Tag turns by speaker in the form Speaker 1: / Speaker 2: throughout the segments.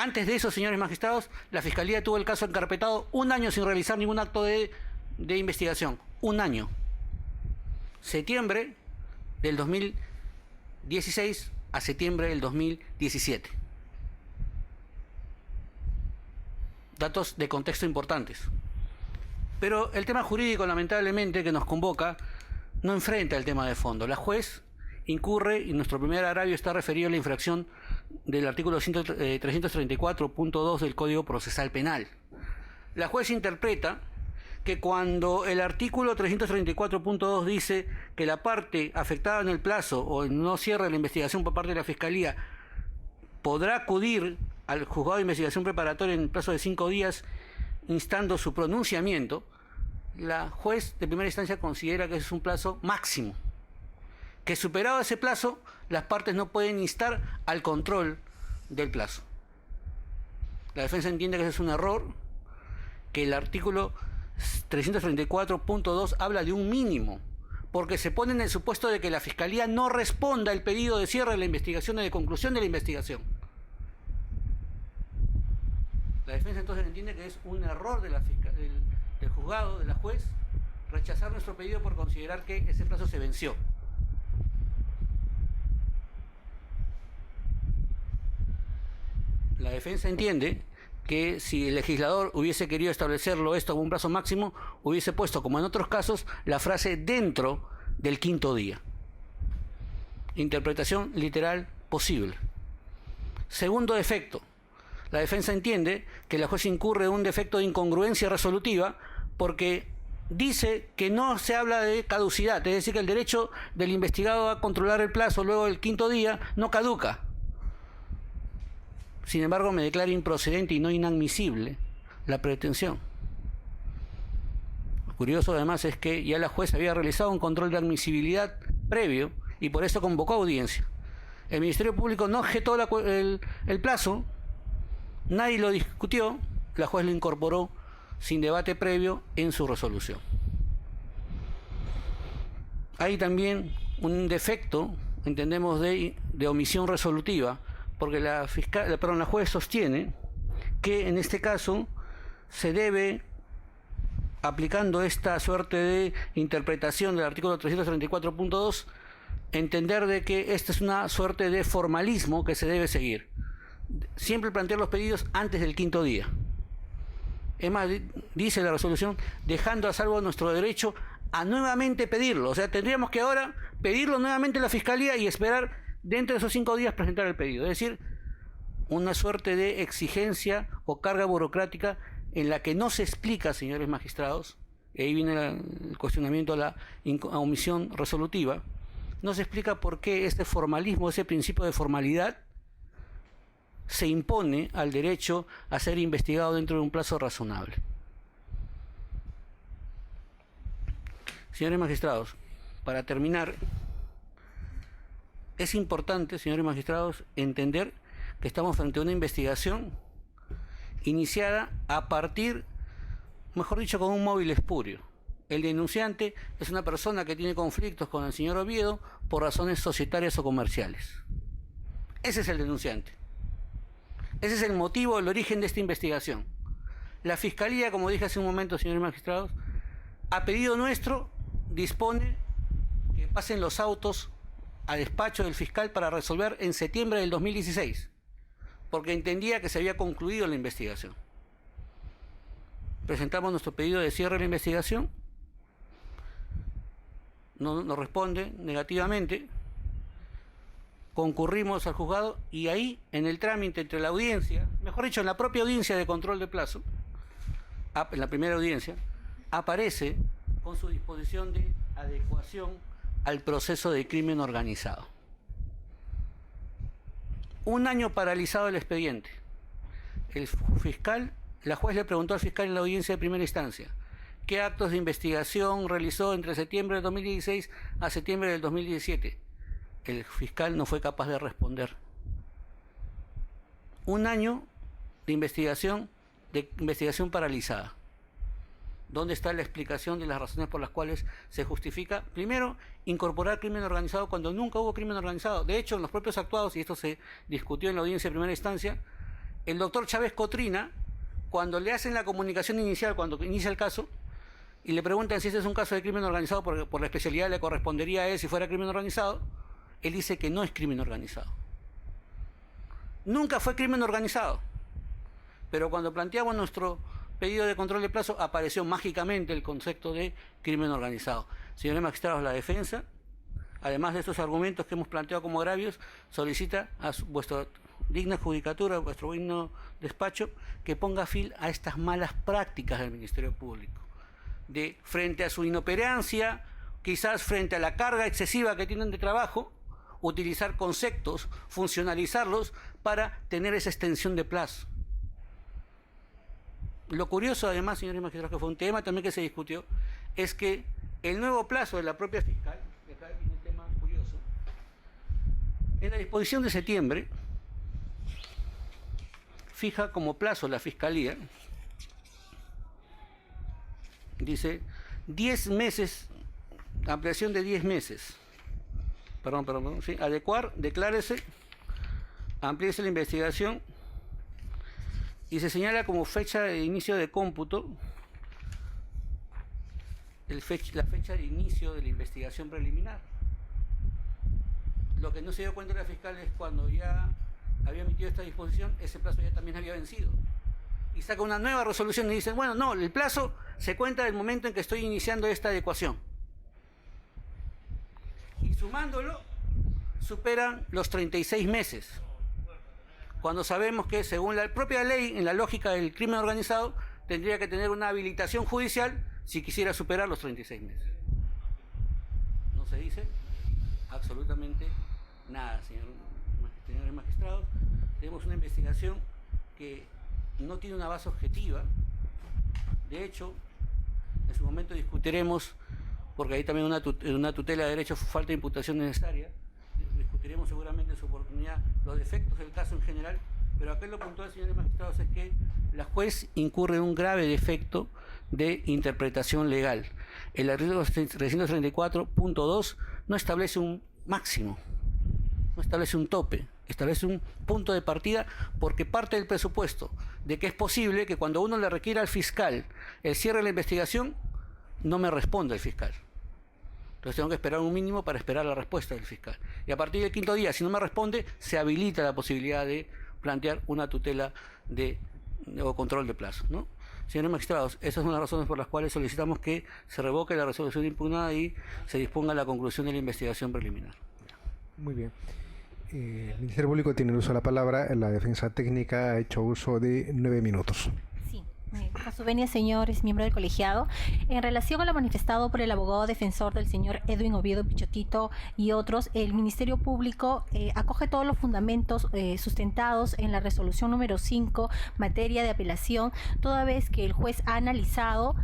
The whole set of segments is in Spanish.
Speaker 1: Antes de eso, señores magistrados, la Fiscalía tuvo el caso encarpetado 1 año sin realizar ningún acto de investigación. 1 año. Septiembre del 2016 a septiembre del 2017. Datos de contexto importantes. Pero el tema jurídico, lamentablemente, que nos convoca, no enfrenta el tema de fondo. La juez incurre, y nuestro primer agravio está referido a la infracción del artículo 334.2 del Código Procesal Penal. La juez interpreta que cuando el artículo 334.2 dice que la parte afectada en el plazo o en no cierre la investigación por parte de la Fiscalía podrá acudir al juzgado de investigación preparatoria en el plazo de 5 días instando su pronunciamiento, la juez de primera instancia considera que ese es un plazo máximo, que superado ese plazo las partes no pueden instar al control del plazo. La defensa entiende que ese es un error, que el artículo 334.2 habla de un mínimo, porque se pone en el supuesto de que la Fiscalía no responda el pedido de cierre de la investigación o de conclusión de la investigación. La defensa entonces entiende que es un error del juzgado, de la juez, rechazar nuestro pedido por considerar que ese plazo se venció. La defensa entiende que si el legislador hubiese querido establecerlo esto como un plazo máximo, hubiese puesto, como en otros casos, la frase dentro del 5.º día. Interpretación literal posible. Segundo defecto. La defensa entiende que la juez incurre en un defecto de incongruencia resolutiva porque dice que no se habla de caducidad, es decir, que el derecho del investigado a controlar el plazo luego del 5.º día no caduca. Sin embargo, me declara improcedente y no inadmisible la pretensión. Lo curioso además es que ya la juez había realizado un control de admisibilidad previo y por eso convocó audiencia. El Ministerio Público no objetó el plazo, nadie lo discutió, la juez lo incorporó sin debate previo en su resolución. Hay también un defecto, entendemos, de omisión resolutiva, porque la juez sostiene que en este caso se debe, aplicando esta suerte de interpretación del artículo 334.2, entender de que esta es una suerte de formalismo que se debe seguir. Siempre plantear los pedidos antes del 5.º día. Es más, dice la resolución, dejando a salvo nuestro derecho a nuevamente pedirlo. O sea, tendríamos que ahora pedirlo nuevamente a la Fiscalía y esperar dentro de esos 5 días presentar el pedido. Es decir, una suerte de exigencia o carga burocrática en la que no se explica, señores magistrados, y ahí viene el cuestionamiento a la omisión resolutiva, no se explica por qué este formalismo, ese principio de formalidad, se impone al derecho a ser investigado dentro de un plazo razonable. Señores magistrados, para terminar, es importante, señores magistrados, entender que estamos frente a una investigación iniciada a partir, mejor dicho, con un móvil espurio. El denunciante es una persona que tiene conflictos con el señor Oviedo por razones societarias o comerciales. Ese es el denunciante. Ese es el motivo, el origen de esta investigación. La Fiscalía, como dije hace un momento, señores magistrados, a pedido nuestro, dispone que pasen los autos a despacho del fiscal para resolver en septiembre del 2016, porque entendía que se había concluido la investigación. Presentamos nuestro pedido de cierre de la investigación, no nos responde negativamente, concurrimos al juzgado y ahí, en el trámite entre la audiencia, mejor dicho, en la propia audiencia de control de plazo, en la primera audiencia, aparece con su disposición de adecuación al proceso de crimen organizado. 1 año paralizado el expediente. La juez le preguntó al fiscal en la audiencia de primera instancia qué actos de investigación realizó entre septiembre del 2016 a septiembre del 2017. El fiscal no fue capaz de responder. 1 año de investigación paralizada. ¿Dónde está la explicación de las razones por las cuales se justifica, primero, incorporar crimen organizado cuando nunca hubo crimen organizado? De hecho, en los propios actuados, y esto se discutió en la audiencia de primera instancia, el doctor Chávez Cotrina, cuando le hacen la comunicación inicial, cuando inicia el caso, y le preguntan si este es un caso de crimen organizado, porque por la especialidad le correspondería a él si fuera crimen organizado, él dice que no es crimen organizado. Nunca fue crimen organizado, pero cuando planteamos nuestro pedido de control de plazo, apareció mágicamente el concepto de crimen organizado. Señores magistrados, la defensa, además de estos argumentos que hemos planteado como agravios, solicita a vuestra digna judicatura, a vuestro digno despacho, que ponga fin a estas malas prácticas del Ministerio Público, de frente a su inoperancia, quizás frente a la carga excesiva que tienen de trabajo, utilizar conceptos, funcionalizarlos para tener esa extensión de plazo. Lo curioso, además, señores magistrados, que fue un tema también que se discutió, es que el nuevo plazo de la propia fiscal, y acá viene un tema curioso, en la disposición de septiembre, fija como plazo la Fiscalía, dice 10 meses, ampliación de 10 meses, sí, adecuar, declárese, amplíese la investigación, y se señala como fecha de inicio de cómputo la fecha de inicio de la investigación preliminar. Lo que no se dio cuenta la fiscal es cuando ya había emitido esta disposición, ese plazo ya también había vencido. Y saca una nueva resolución y dicen, bueno, no, el plazo se cuenta del momento en que estoy iniciando esta adecuación. Y sumándolo, superan los 36 meses. Cuando sabemos que, según la propia ley, en la lógica del crimen organizado, tendría que tener una habilitación judicial si quisiera superar los 36 meses. No se dice absolutamente nada, señores magistrados. Tenemos una investigación que no tiene una base objetiva. De hecho, en su momento discutiremos, porque hay también una tutela de derechos, falta de imputación necesaria, discutiremos seguramente su oportunidad, los defectos del caso en general, pero aquel lo puntual, señores magistrados, es que la juez incurre en un grave defecto de interpretación legal. El artículo 334.2 no establece un máximo, no establece un tope, establece un punto de partida, porque parte del presupuesto de que es posible que cuando uno le requiera al fiscal el cierre de la investigación, no me responda el fiscal. Entonces tengo que esperar un mínimo para esperar la respuesta del fiscal. Y a partir del quinto día, si no me responde, se habilita la posibilidad de plantear una tutela o control de plazo, ¿no? Señores magistrados, esas son las razones por las cuales solicitamos que se revoque la resolución impugnada y se disponga la conclusión de la investigación preliminar.
Speaker 2: Muy bien. El Ministerio Público tiene el uso de la palabra. La defensa técnica ha hecho uso de 9 minutos.
Speaker 3: Con su venia, señores, miembro del colegiado, en relación a lo manifestado por el abogado defensor del señor Edwin Oviedo Pichotito y otros, el Ministerio Público acoge todos los fundamentos sustentados en la resolución número 5, materia de apelación, toda vez que el juez ha analizado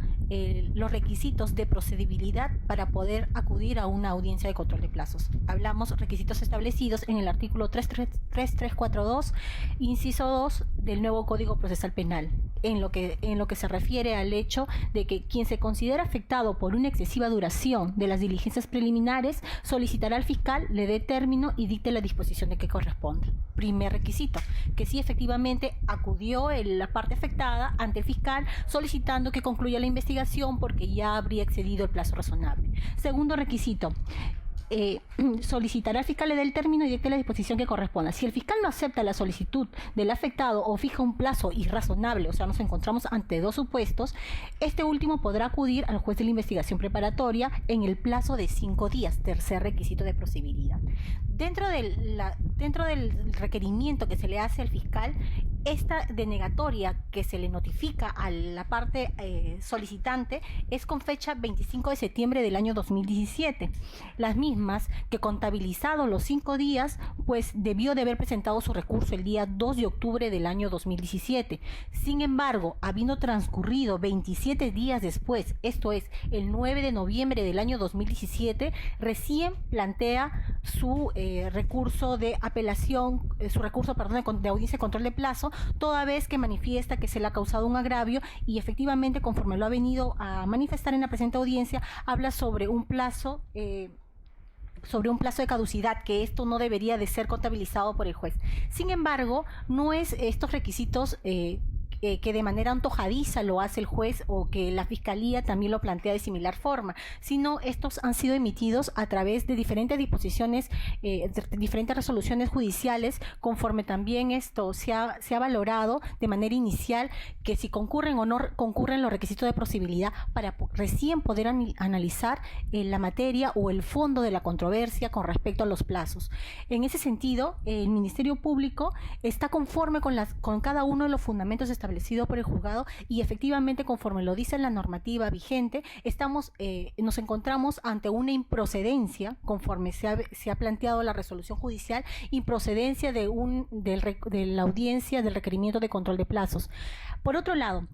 Speaker 3: los requisitos de procedibilidad para poder acudir a una audiencia de control de plazos. Hablamos requisitos establecidos en el artículo 3342, inciso 2 del nuevo Código Procesal Penal, en lo que se refiere al hecho de que quien se considera afectado por una excesiva duración de las diligencias preliminares solicitará al fiscal le dé término y dicte la disposición de que corresponda. Primer requisito, que sí efectivamente acudió la parte afectada ante el fiscal solicitando que concluya la investigación porque ya habría excedido el plazo razonable. Segundo requisito, solicitará al fiscal le dé el término y dicte la disposición que corresponda. Si el fiscal no acepta la solicitud del afectado o fija un plazo irrazonable, o sea, nos encontramos ante dos supuestos, este último podrá acudir al juez de la investigación preparatoria en el plazo de 5 días, tercer requisito de procedibilidad. Dentro del requerimiento que se le hace al fiscal, esta denegatoria que se le notifica a la parte solicitante es con fecha 25 de septiembre del año 2017. Las mismas que contabilizados los 5 días, pues debió de haber presentado su recurso el día 2 de octubre del año 2017. Sin embargo, habiendo transcurrido 27 días después, esto es, el 9 de noviembre del año 2017, recién plantea su recurso de apelación, de audiencia de control de plazo, toda vez que manifiesta que se le ha causado un agravio y efectivamente, conforme lo ha venido a manifestar en la presente audiencia, habla sobre un plazo sobre un plazo de caducidad, que esto no debería de ser contabilizado por el juez. Sin embargo, no es estos requisitos que de manera antojadiza lo hace el juez o que la fiscalía también lo plantea de similar forma, sino estos han sido emitidos a través de diferentes disposiciones, diferentes resoluciones judiciales, conforme también esto se ha valorado de manera inicial que si concurren o no concurren los requisitos de posibilidad para recién poder analizar la materia o el fondo de la controversia con respecto a los plazos. En ese sentido, el Ministerio Público está conforme con cada uno de los fundamentos establecido por el juzgado y efectivamente, conforme lo dice la normativa vigente, nos encontramos ante una improcedencia, conforme se ha planteado la resolución judicial, improcedencia de la audiencia del requerimiento de control de plazos. Por otro lado,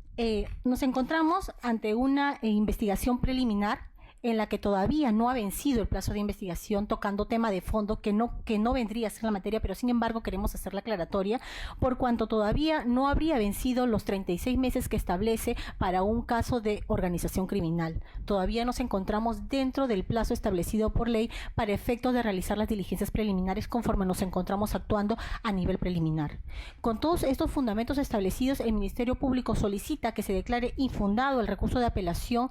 Speaker 3: nos encontramos ante una investigación preliminar en la que todavía no ha vencido el plazo de investigación, tocando tema de fondo que no vendría a ser la materia, pero sin embargo queremos hacer la aclaratoria, por cuanto todavía no habría vencido los 36 meses que establece para un caso de organización criminal. Todavía nos encontramos dentro del plazo establecido por ley para efectos de realizar las diligencias preliminares conforme nos encontramos actuando a nivel preliminar. Con todos estos fundamentos establecidos, el Ministerio Público solicita que se declare infundado el recurso de apelación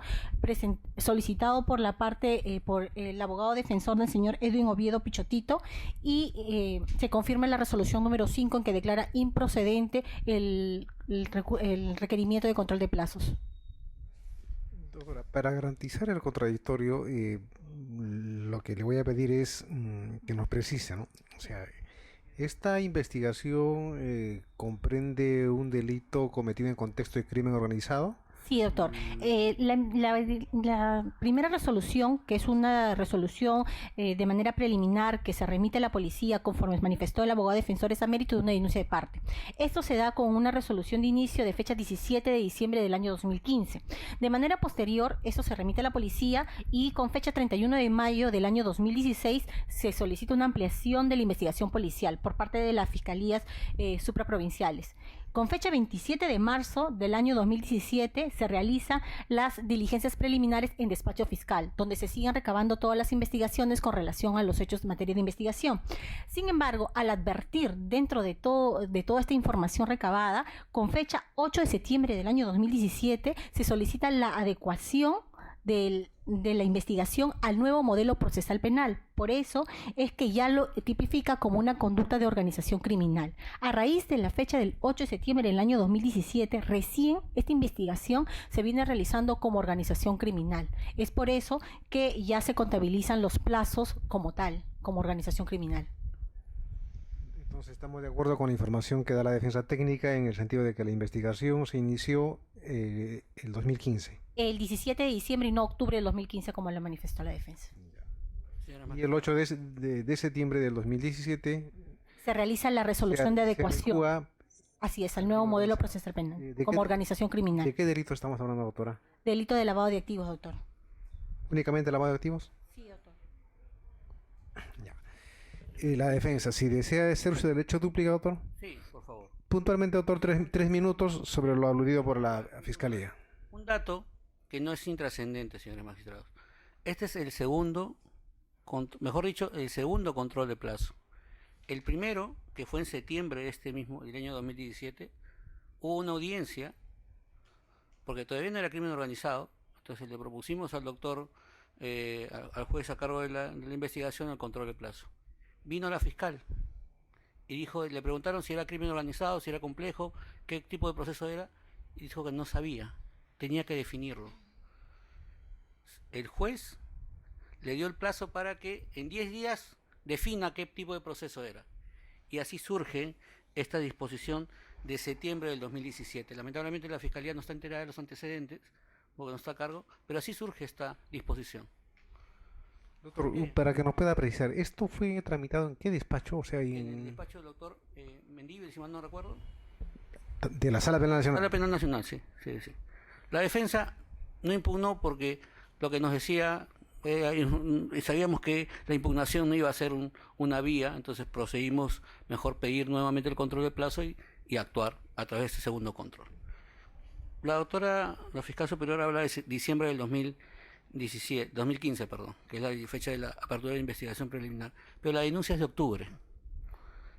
Speaker 3: solicitado por el abogado defensor del señor Edwin Oviedo Pichotito y se confirma en la resolución número 5 en que declara improcedente el requerimiento de control de plazos.
Speaker 2: Doctora, para garantizar el contradictorio, lo que le voy a pedir es que nos precise, ¿no? O sea, ¿esta investigación comprende un delito cometido en contexto de crimen organizado?
Speaker 3: Sí, doctor. La primera resolución, que es una resolución de manera preliminar que se remite a la policía conforme manifestó el abogado defensor, es a mérito de una denuncia de parte. Esto se da con una resolución de inicio de fecha 17 de diciembre del año 2015. De manera posterior, esto se remite a la policía y con fecha 31 de mayo del año 2016 se solicita una ampliación de la investigación policial por parte de las fiscalías supraprovinciales. Con fecha 27 de marzo del año 2017 se realizan las diligencias preliminares en despacho fiscal, donde se siguen recabando todas las investigaciones con relación a los hechos en materia de investigación. Sin embargo, al advertir dentro de toda esta información recabada, con fecha 8 de septiembre del año 2017 se solicita la adecuación de la investigación al nuevo modelo procesal penal. Por eso es que ya lo tipifica como una conducta de organización criminal. A raíz de la fecha del 8 de septiembre del año 2017, recién esta investigación se viene realizando como organización criminal. Es por eso que ya se contabilizan los plazos como tal, como organización criminal.
Speaker 2: Entonces estamos de acuerdo con la información que da la defensa técnica en el sentido de que la investigación se inició el 2015.
Speaker 3: El 17 de diciembre y no octubre del 2015, como lo manifestó la defensa.
Speaker 2: Y el 8 de septiembre del 2017
Speaker 3: se realiza la resolución de adecuación. Así es, al nuevo modelo procesal penal, como organización criminal.
Speaker 2: ¿De qué delito estamos hablando, doctora?
Speaker 3: Delito de lavado de activos, doctor.
Speaker 2: ¿Únicamente lavado de activos?
Speaker 3: Sí, doctor.
Speaker 2: Ya. La defensa, si desea hacer su derecho dúplica, doctor.
Speaker 1: Sí, por favor.
Speaker 2: Puntualmente, doctor, tres minutos sobre lo aludido por la Fiscalía.
Speaker 1: Un dato que no es intrascendente, señores magistrados. Este es el segundo, mejor dicho, el segundo control de plazo. El primero, que fue en septiembre de del año 2017, hubo una audiencia, porque todavía no era crimen organizado, entonces le propusimos al doctor, al juez a cargo de la investigación, el control de plazo. Vino la fiscal y le preguntaron si era crimen organizado, si era complejo, qué tipo de proceso era, y dijo que no sabía, tenía que definirlo. El juez le dio el plazo para que en 10 días defina qué tipo de proceso era. Y así surge esta disposición de septiembre del 2017. Lamentablemente la Fiscalía no está enterada de los antecedentes, porque no está a cargo, pero así surge esta disposición.
Speaker 2: Doctor, para que nos pueda precisar, ¿esto fue tramitado en qué despacho? O sea,
Speaker 1: en el despacho del doctor Mendívil, si mal no recuerdo.
Speaker 2: De la Sala Penal Nacional.
Speaker 1: Sala Penal Nacional, sí. La defensa no impugnó porque lo que nos decía, sabíamos que la impugnación no iba a ser una vía, entonces procedimos mejor pedir nuevamente el control de plazo y actuar a través de este segundo control. La fiscal superior habla de diciembre del 2015, perdón, que es la fecha de la apertura de la investigación preliminar. Pero la denuncia es de octubre.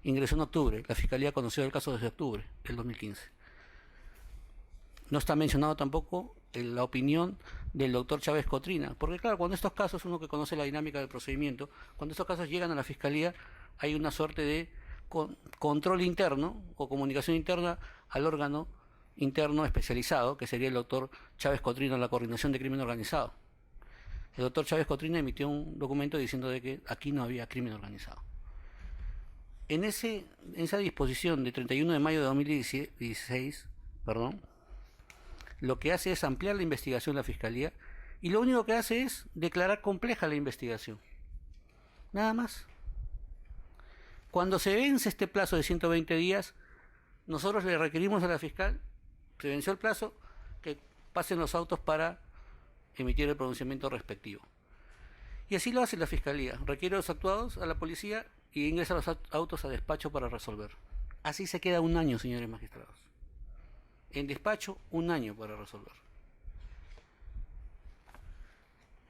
Speaker 1: Ingresó en octubre. La Fiscalía conoció el caso desde octubre del 2015. No está mencionado tampoco en la opinión del doctor Chávez Cotrina, porque claro, cuando estos casos, uno que conoce la dinámica del procedimiento, cuando estos casos llegan a la Fiscalía, hay una suerte de control interno o comunicación interna al órgano interno especializado, que sería el doctor Chávez Cotrina en la Coordinación de Crimen Organizado. El doctor Chávez Cotrina emitió un documento diciendo de que aquí no había crimen organizado. En esa disposición de 31 de mayo de 2016, lo que hace es ampliar la investigación de la Fiscalía y lo único que hace es declarar compleja la investigación. Nada más. Cuando se vence este plazo de 120 días, nosotros le requerimos a la fiscal, se venció el plazo, que pasen los autos para emitir el pronunciamiento respectivo. Y así lo hace la Fiscalía, requiere los actuados a la policía y ingresa los autos a despacho para resolver. Así se queda un año, señores magistrados. En despacho, un año para resolver.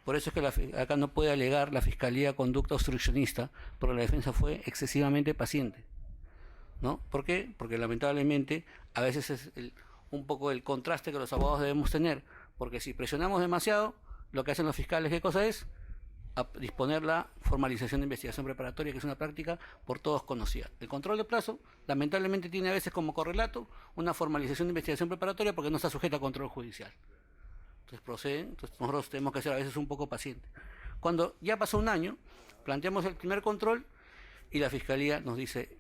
Speaker 1: Por eso es que acá no puede alegar la Fiscalía conducta obstruccionista, porque la defensa fue excesivamente paciente, ¿no? ¿Por qué? Porque lamentablemente a veces es un poco el contraste que los abogados debemos tener, porque si presionamos demasiado, lo que hacen los fiscales, ¿qué cosa es? A disponer la formalización de investigación preparatoria, que es una práctica por todos conocida. El control de plazo, lamentablemente, tiene a veces como correlato una formalización de investigación preparatoria porque no está sujeta a control judicial. Entonces nosotros tenemos que ser a veces un poco pacientes. Cuando ya pasó un año, planteamos el primer control y la Fiscalía nos dice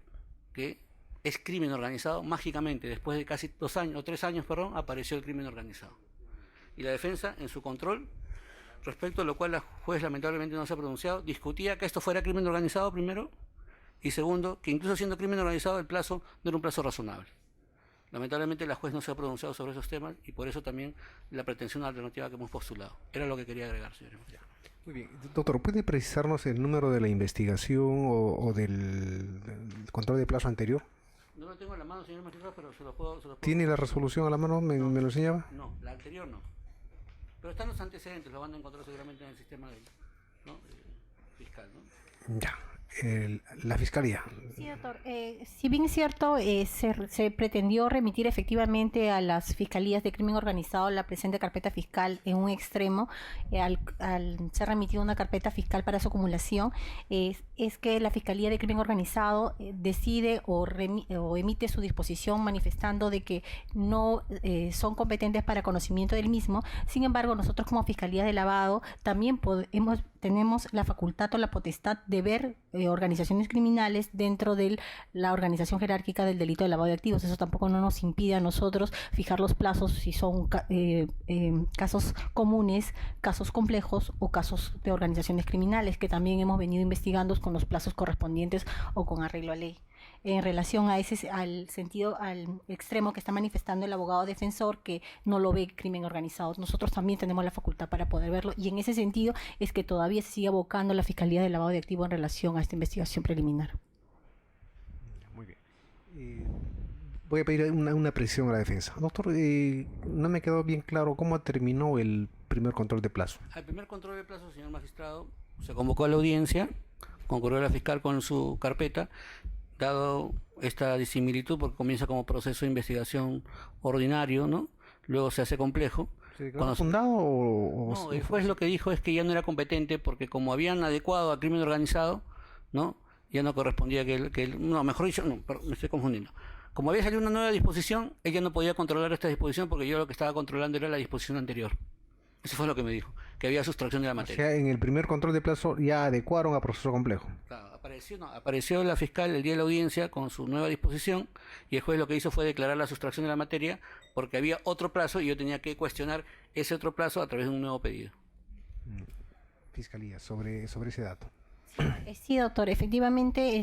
Speaker 1: que es crimen organizado. Mágicamente, después de casi 2 años, o 3 años, apareció el crimen organizado. Y la defensa, en su control, respecto a lo cual la juez lamentablemente no se ha pronunciado, discutía que esto fuera crimen organizado primero, y segundo, que incluso siendo crimen organizado el plazo no era un plazo razonable. Lamentablemente la juez no se ha pronunciado sobre esos temas y por eso también la pretensión alternativa que hemos postulado. Era lo que quería agregar, señor.
Speaker 2: Muy bien. Doctor, ¿puede precisarnos el número de la investigación o del control de plazo anterior?
Speaker 1: No lo tengo en la mano, señor magistrado, pero se lo puedo...
Speaker 2: ¿Tiene la resolución a la mano? ¿Me lo enseñaba?
Speaker 1: No, la anterior no. Pero están los antecedentes, lo van a encontrar seguramente en el sistema fiscal, ¿no?
Speaker 2: Ya. La Fiscalía.
Speaker 3: Sí, doctor. Si bien es cierto, se pretendió remitir efectivamente a las Fiscalías de Crimen Organizado la presente carpeta fiscal en un extremo, al ser remitida una carpeta fiscal para su acumulación, es que la Fiscalía de Crimen Organizado decide o emite su disposición manifestando de que no son competentes para conocimiento del mismo. Sin embargo, nosotros como Fiscalía de Lavado también tenemos la facultad o la potestad de ver organizaciones criminales dentro de la organización jerárquica del delito de lavado de activos. Eso tampoco no nos impide a nosotros fijar los plazos si son casos comunes, casos complejos o casos de organizaciones criminales, que también hemos venido investigando con los plazos correspondientes o con arreglo a ley. En relación a al extremo que está manifestando el abogado defensor, que no lo ve crimen organizado, nosotros también tenemos la facultad para poder verlo, y en ese sentido es que todavía se sigue abocando la Fiscalía de Lavado de Activos en relación a esta investigación preliminar.
Speaker 2: Muy bien. Voy a pedir una precisión a la defensa. Doctor, no me quedó bien claro cómo terminó el primer control de plazo.
Speaker 1: Al primer control de plazo, señor magistrado, se convocó a la audiencia, concurrió la fiscal con su carpeta. Dado esta disimilitud, porque comienza como proceso de investigación ordinario, ¿no? Luego se hace complejo.
Speaker 2: ¿Cuándo fundado o...?
Speaker 1: No, el juez lo que dijo es que ya no era competente porque como habían adecuado al crimen organizado, ¿no? Ya no correspondía no, mejor dicho, no, me estoy confundiendo. Como había salido una nueva disposición, ella no podía controlar esta disposición porque yo lo que estaba controlando era la disposición anterior. Eso fue lo que me dijo, que había sustracción de la materia.
Speaker 2: O sea, en el primer control de plazo ya adecuaron a proceso complejo.
Speaker 1: Claro, apareció la fiscal el día de la audiencia con su nueva disposición y el juez lo que hizo fue declarar la sustracción de la materia porque había otro plazo y yo tenía que cuestionar ese otro plazo a través de un nuevo pedido.
Speaker 2: Fiscalía, sobre ese dato.
Speaker 3: Sí, doctor, efectivamente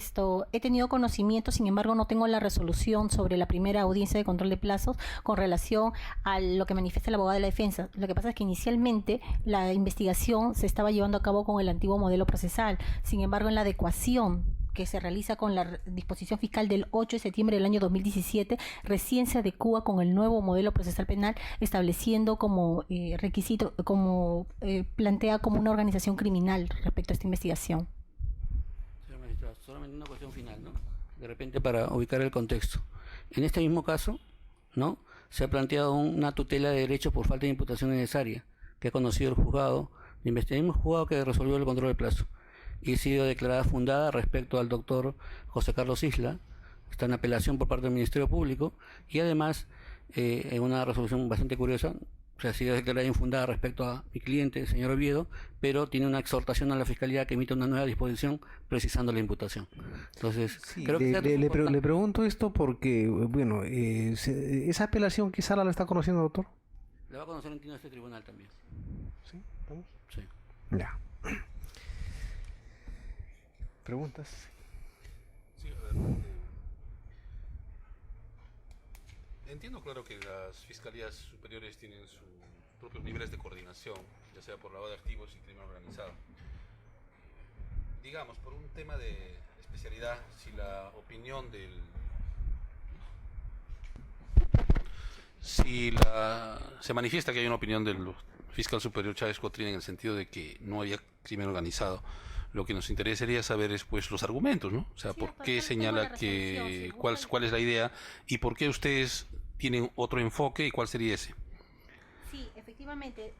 Speaker 3: he tenido conocimiento, sin embargo no tengo la resolución sobre la primera audiencia de control de plazos con relación a lo que manifiesta el abogado de la defensa. Lo que pasa es que inicialmente la investigación se estaba llevando a cabo con el antiguo modelo procesal, sin embargo en la adecuación que se realiza con la disposición fiscal del 8 de septiembre del año 2017, recién se adecúa con el nuevo modelo procesal penal, estableciendo como requisito, plantea como una organización criminal respecto a esta investigación.
Speaker 1: Señor magistrado, solamente una cuestión final, ¿no? De repente para ubicar el contexto. En este mismo caso, ¿no?, se ha planteado una tutela de derechos por falta de imputación necesaria, que ha conocido el juzgado de investigación, el mismo juzgado que resolvió el control de plazo, y ha sido declarada fundada respecto al doctor José Carlos Isla. Está en apelación por parte del Ministerio Público, y además, en una resolución bastante curiosa, se ha sido declarada infundada respecto a mi cliente, el señor Oviedo, pero tiene una exhortación a la Fiscalía que emita una nueva disposición precisando la imputación. Entonces,
Speaker 2: sí,
Speaker 1: creo que
Speaker 2: le pregunto esto porque, bueno, esa apelación, ¿qué sala la está conociendo, doctor?
Speaker 1: la va a conocer en este tribunal también.
Speaker 2: ¿Sí? ¿Vamos?
Speaker 1: Sí.
Speaker 2: Ya. ¿Preguntas?
Speaker 4: Sí, a ver, entiendo claro que las fiscalías superiores tienen sus propios niveles de coordinación, ya sea por lavado de activos y crimen organizado. Digamos, por un tema de especialidad, si la opinión del... se manifiesta que hay una opinión del fiscal superior Chávez Cotrín en el sentido de que no había crimen organizado, lo que nos interesaría saber es pues los argumentos, ¿no? O sea,
Speaker 3: Sí,
Speaker 4: por
Speaker 3: aparte
Speaker 4: qué
Speaker 3: el tema de
Speaker 4: señala
Speaker 3: la
Speaker 4: que
Speaker 3: resolución,
Speaker 4: cuál es la idea y por qué ustedes tienen otro enfoque y cuál sería ese.
Speaker 3: Sí, efectivamente,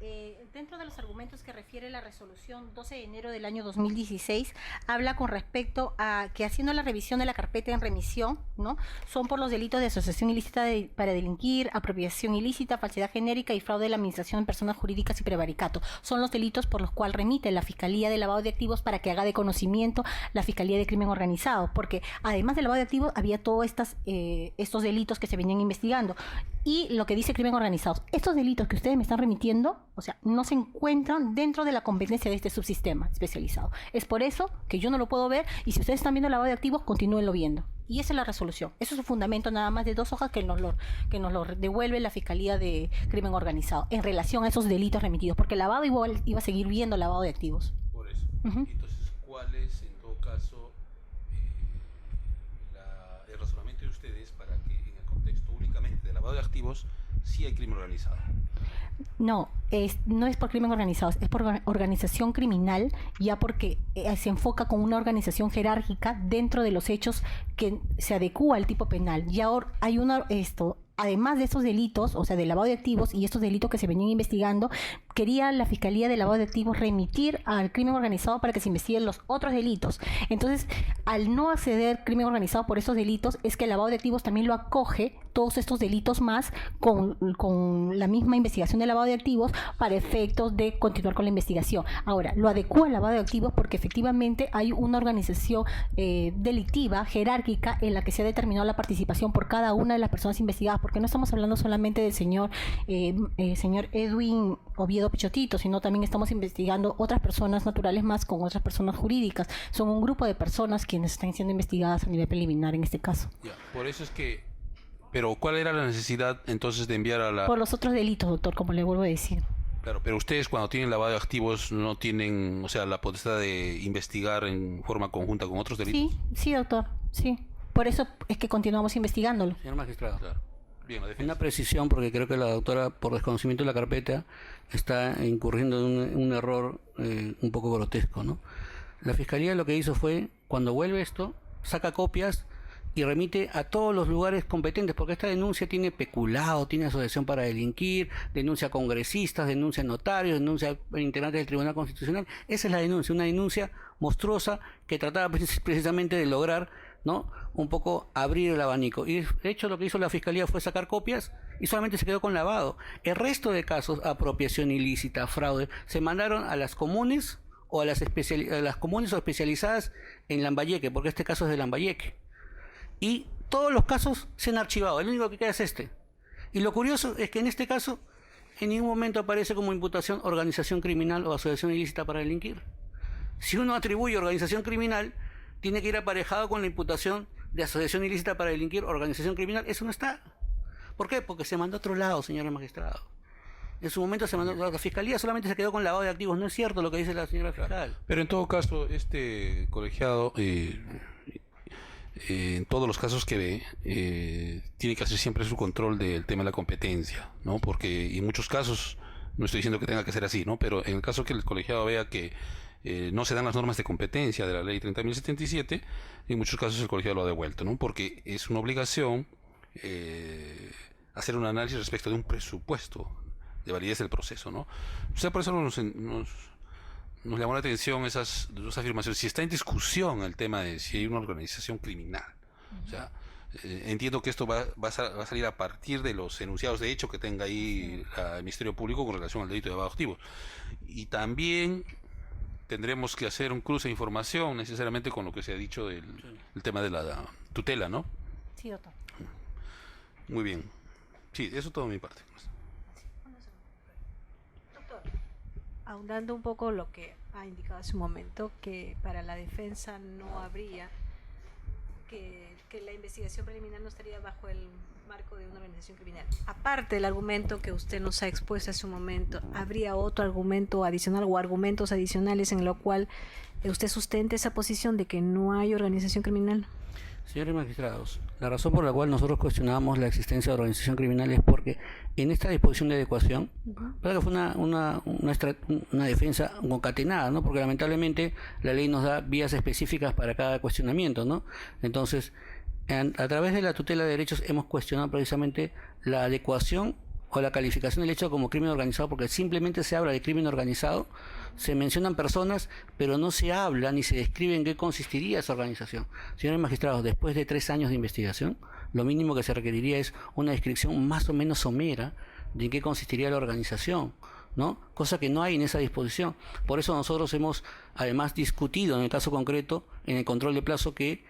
Speaker 3: dentro de los argumentos que refiere la resolución 12 de enero del año 2016, habla con respecto a que haciendo la revisión de la carpeta en remisión, ¿no?, son por los delitos de asociación ilícita para delinquir, apropiación ilícita, falsedad genérica y fraude de la administración de personas jurídicas y prevaricato. Son los delitos por los cuales remite la Fiscalía de Lavado de Activos para que haga de conocimiento la Fiscalía de Crimen Organizado, porque además del lavado de activos había todos estos delitos que se venían investigando. Y lo que dice crimen organizado, estos delitos que ustedes me están remitiendo, o sea, no se encuentran dentro de la competencia de este subsistema especializado. Es por eso que yo no lo puedo ver, y si ustedes están viendo el lavado de activos, continúenlo viendo. Y esa es la resolución. Eso es un fundamento nada más de 2 hojas que nos lo devuelve la Fiscalía de Crimen Organizado en relación a esos delitos remitidos, porque el lavado igual iba a seguir viendo lavado de activos.
Speaker 4: Por eso. Entonces, ¿cuál es en todo caso el razonamiento de ustedes para que en el contexto únicamente de lavado de activos sí hay crimen organizado?
Speaker 3: No es por crimen organizado, es por organización criminal, ya porque se enfoca con una organización jerárquica dentro de los hechos que se adecúa al tipo penal. Y ahora hay además de estos delitos, o sea, del lavado de activos y estos delitos que se venían investigando, quería la Fiscalía de Lavado de Activos remitir al crimen organizado para que se investiguen los otros delitos. Entonces, al no acceder crimen organizado por esos delitos, es que el lavado de activos también lo acoge todos estos delitos más con la misma investigación de lavado de activos para efectos de continuar con la investigación. Ahora, lo adecua al lavado de activos porque efectivamente hay una organización delictiva, jerárquica, en la que se ha determinado la participación por cada una de las personas investigadas, porque no estamos hablando solamente del señor Edwin Oviedo Pichotito, sino también estamos investigando otras personas naturales más con otras personas jurídicas. Son un grupo de personas quienes están siendo investigadas a nivel preliminar en este caso.
Speaker 4: Ya, por eso es que... Pero, ¿cuál era la necesidad entonces de enviar a la...?
Speaker 3: Por los otros delitos, doctor, como le vuelvo a decir.
Speaker 4: Claro, pero ustedes cuando tienen lavado de activos no tienen, o sea, la potestad de investigar en forma conjunta con otros delitos.
Speaker 3: Sí, doctor, sí. Por eso es que continuamos investigándolo.
Speaker 1: Señor magistrado.
Speaker 4: Claro. Bien, la defensa.
Speaker 1: Una precisión, porque creo que la doctora, por desconocimiento de la carpeta, está incurriendo en un error un poco grotesco, ¿no? La Fiscalía lo que hizo fue, cuando vuelve esto, saca copias y remite a todos los lugares competentes, porque esta denuncia tiene peculado, tiene asociación para delinquir, denuncia a congresistas, denuncia a notarios, denuncia a integrantes del Tribunal Constitucional. Esa es la denuncia, una denuncia monstruosa que trataba precisamente de lograr, ¿no?, un poco abrir el abanico. Y de hecho lo que hizo la Fiscalía fue sacar copias y solamente se quedó con lavado. El resto de casos, apropiación ilícita, fraude, se mandaron a las comunes o a las comunes o especializadas en Lambayeque, porque este caso es de Lambayeque. Y todos los casos se han archivado, el único que queda es este. Y lo curioso es que en este caso en ningún momento aparece como imputación organización criminal o asociación ilícita para delinquir. Si uno atribuye organización criminal, tiene que ir aparejado con la imputación de asociación ilícita para delinquir, organización criminal. Eso no está. ¿Por qué? Porque se mandó a otro lado, señor magistrado. En su momento se mandó, la Fiscalía solamente se quedó con lavado de activos. No es cierto lo que dice la señora fiscal.
Speaker 4: Pero en todo caso, este colegiado, en todos los casos que ve, tiene que hacer siempre su control del tema de la competencia, ¿no? Porque en muchos casos, no estoy diciendo que tenga que ser así, ¿no? Pero en el caso que el colegiado vea que no se dan las normas de competencia de la ley 30.077, en muchos casos el colegiado lo ha devuelto, ¿no? Porque es una obligación hacer un análisis respecto de un presupuesto de validez del proceso, ¿no? O sea, por eso nos llamó la atención esas dos afirmaciones. Si está en discusión el tema de si hay una organización criminal, o sea, entiendo que esto va a salir a partir de los enunciados de hecho que tenga ahí el Ministerio Público con relación al delito de lavado de activos. Y también tendremos que hacer un cruce de información necesariamente con lo que se ha dicho del tema de la tutela, ¿no?
Speaker 3: Sí, doctor.
Speaker 4: Muy bien. Sí, eso todo de mi parte.
Speaker 5: Doctor, ahondando un poco lo que ha indicado hace un momento, que para la defensa no habría, que la investigación preliminar no estaría bajo el marco de una organización criminal. Aparte del argumento que usted nos ha expuesto hace un momento, ¿habría otro argumento adicional o argumentos adicionales en lo cual usted sustente esa posición de que no hay organización criminal?
Speaker 1: Señores magistrados, la razón por la cual nosotros cuestionábamos la existencia de organización criminal es porque en esta disposición de adecuación, verdad que fue una defensa concatenada, ¿no? Porque lamentablemente la ley nos da vías específicas para cada cuestionamiento, ¿no? Entonces, a través de la tutela de derechos hemos cuestionado precisamente la adecuación o la calificación del hecho como crimen organizado, porque simplemente se habla de crimen organizado, se mencionan personas, pero no se habla ni se describe en qué consistiría esa organización. Señores magistrados, después de 3 años de investigación, lo mínimo que se requeriría es una descripción más o menos somera de en qué consistiría la organización, ¿no? Cosa que no hay en esa disposición. Por eso nosotros hemos además discutido en el caso concreto, en el control de plazo, que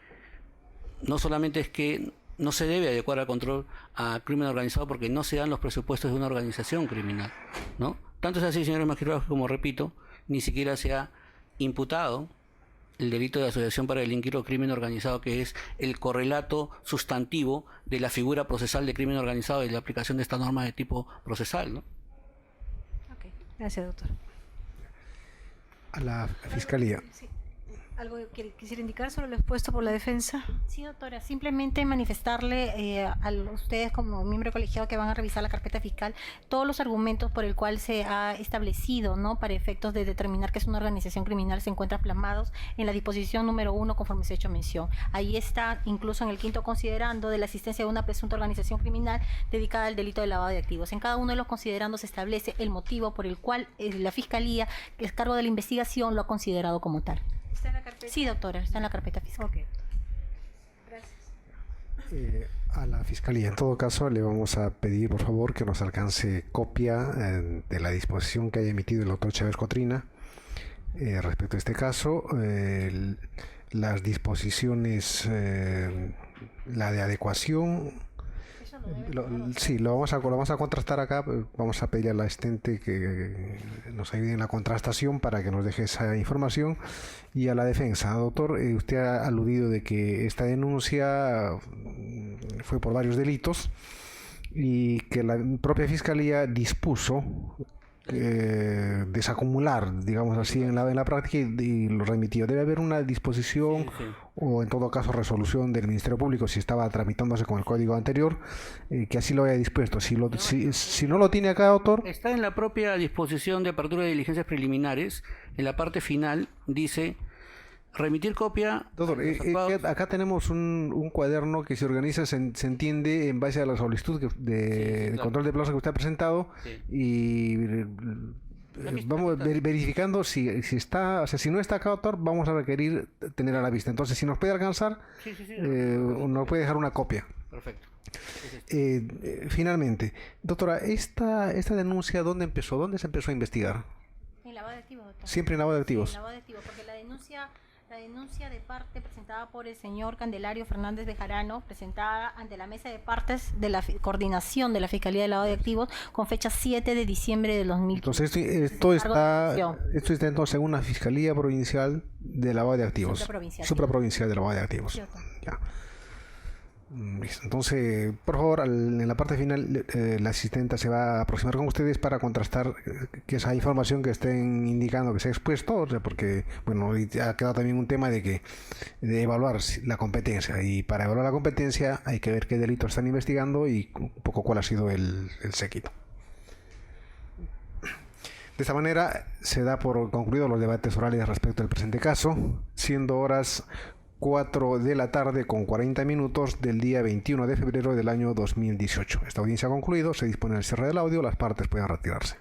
Speaker 1: no solamente es que no se debe adecuar al control a crimen organizado porque no se dan los presupuestos de una organización criminal, ¿no? Tanto es así, señores magistrados, que, como repito, ni siquiera se ha imputado el delito de asociación para delinquir o crimen organizado, que es el correlato sustantivo de la figura procesal de crimen organizado y de la aplicación de esta norma de tipo procesal, ¿no?
Speaker 5: Ok, gracias, doctor.
Speaker 2: A la Fiscalía.
Speaker 5: Sí. ¿Algo que quisiera indicar sobre lo expuesto por la defensa?
Speaker 3: Sí, doctora, simplemente manifestarle a ustedes como miembro colegiado que van a revisar la carpeta fiscal todos los argumentos por el cual se ha establecido, ¿no?, para efectos de determinar que es una organización criminal, se encuentran plasmados en la disposición número 1 conforme se ha hecho mención. Ahí está, incluso en el quinto considerando, de la existencia de una presunta organización criminal dedicada al delito de lavado de activos. En cada uno de los considerandos se establece el motivo por el cual la Fiscalía, que es cargo de la investigación, lo ha considerado como tal.
Speaker 5: ¿Está en la carpeta?
Speaker 3: Sí, doctora, está en la carpeta fiscal.
Speaker 5: Ok. Gracias.
Speaker 2: A la Fiscalía, en todo caso, le vamos a pedir, por favor, que nos alcance copia de la disposición que haya emitido el doctor Chávez Cotrina respecto a este caso, las disposiciones, la de adecuación. Sí, lo vamos a contrastar acá. Vamos a pedir a la asistente que nos ayude en la contrastación para que nos deje esa información. Y a la defensa, doctor, usted ha aludido de que esta denuncia fue por varios delitos y que la propia Fiscalía dispuso desacumular, digamos así, en la práctica y lo remitió. Debe haber una disposición o en todo caso resolución del Ministerio Público, si estaba tramitándose con el código anterior, que así lo haya dispuesto. Si no lo tiene acá, doctor.
Speaker 1: Está en la propia disposición de apertura de diligencias preliminares, en la parte final dice: remitir copia.
Speaker 2: Doctor, acá tenemos un cuaderno que se organiza, se entiende en base a la solicitud de control de plazo que usted ha presentado, y vamos verificando si está, o sea, si no está acá, doctor, vamos a requerir tener a la vista. Entonces, si nos puede alcanzar, nos puede dejar una copia.
Speaker 1: Perfecto.
Speaker 2: Finalmente, doctora, esta denuncia, ¿dónde empezó? ¿Dónde se empezó a investigar?
Speaker 3: En lavado de activos, doctor.
Speaker 2: Siempre en lavado de activos.
Speaker 3: Sí, en lavado de activos, porque la denuncia de parte presentada por el señor Candelario Fernández Bejarano, presentada ante la mesa de partes de la coordinación de la Fiscalía de Lavado de Activos, con fecha 7 de diciembre de 2015.
Speaker 2: Entonces, esto está entonces en una Fiscalía Provincial de Lavado de Activos. Supraprovincial de Lavado de Activos.
Speaker 3: Sí,
Speaker 2: ya. Listo. Entonces, por favor, en la parte final, la asistenta se va a aproximar con ustedes para contrastar que esa información que estén indicando que se ha expuesto, o sea, porque, bueno, ha quedado también un tema de evaluar la competencia, y para evaluar la competencia hay que ver qué delitos están investigando y un poco cuál ha sido el séquito. De esta manera se da por concluidos los debates orales respecto al presente caso, siendo horas 4 de la tarde con 40 minutos del día 21 de febrero del año 2018. Esta audiencia ha concluido, se dispone el cierre del audio, las partes pueden retirarse.